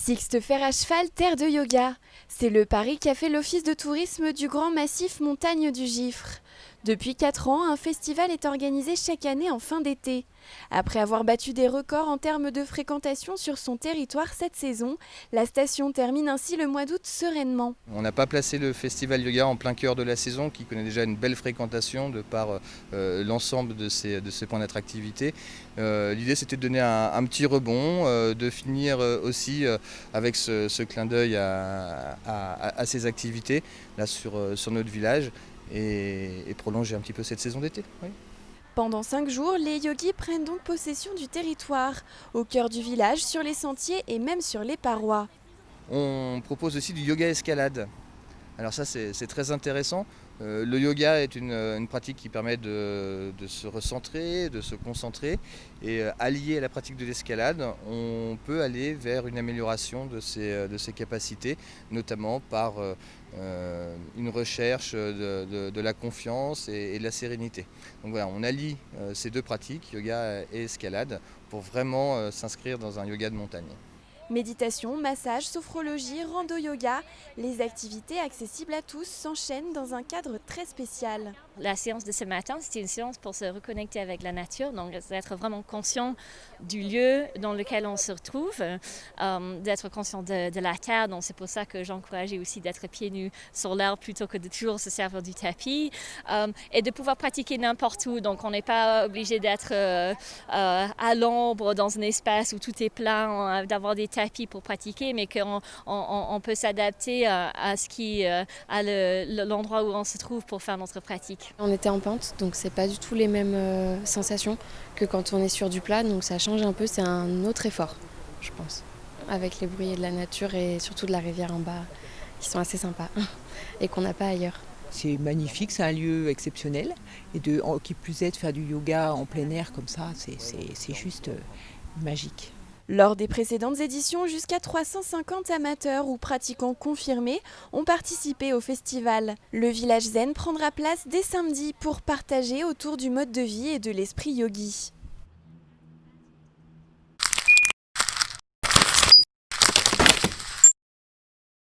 Sixte Fer à cheval, terre de yoga. C'est le pari qu'a fait l'Office de tourisme du Grand Massif Montagne du Gifre. Depuis 4 ans, un festival est organisé chaque année en fin d'été. Après avoir battu des records en termes de fréquentation sur son territoire cette saison, la station termine ainsi le mois d'août sereinement. On n'a pas placé le festival yoga en plein cœur de la saison qui connaît déjà une belle fréquentation de par l'ensemble de ces points d'attractivité. L'idée c'était de donner un petit rebond, de finir aussi avec ce clin d'œil à ces activités là sur notre village et prolonger un petit peu cette saison d'été. Oui. Pendant 5 jours, les yogis prennent donc possession du territoire, au cœur du village, sur les sentiers et même sur les parois. On propose aussi du yoga escalade. Alors ça c'est très intéressant. Le yoga est une pratique qui permet de se recentrer, de se concentrer et allié à la pratique de l'escalade, on peut aller vers une amélioration de ses capacités, notamment par une recherche de la confiance et de la sérénité. Donc voilà, on allie ces deux pratiques, yoga et escalade, pour vraiment s'inscrire dans un yoga de montagne. Méditation, massage, sophrologie, rando-yoga, les activités accessibles à tous s'enchaînent dans un cadre très spécial. La séance de ce matin, c'était une séance pour se reconnecter avec la nature, donc d'être vraiment conscient du lieu dans lequel on se retrouve, d'être conscient de la terre, donc c'est pour ça que j'encourageais aussi d'être pieds nus sur l'herbe plutôt que de toujours se servir du tapis, et de pouvoir pratiquer n'importe où, donc on n'est pas obligé d'être à l'ombre dans un espace où tout est plat, d'avoir des tapis pour pratiquer, mais qu'on peut s'adapter à l'endroit où on se trouve pour faire notre pratique. On était en pente, donc c'est pas du tout les mêmes sensations que quand on est sur du plat, donc ça change un peu, c'est un autre effort, je pense, avec les bruits de la nature et surtout de la rivière en bas, qui sont assez sympas et qu'on n'a pas ailleurs. C'est magnifique, c'est un lieu exceptionnel et qui plus est de faire du yoga en plein air comme ça, c'est juste magique. Lors des précédentes éditions, jusqu'à 350 amateurs ou pratiquants confirmés ont participé au festival. Le village zen prendra place dès samedi pour partager autour du mode de vie et de l'esprit yogi.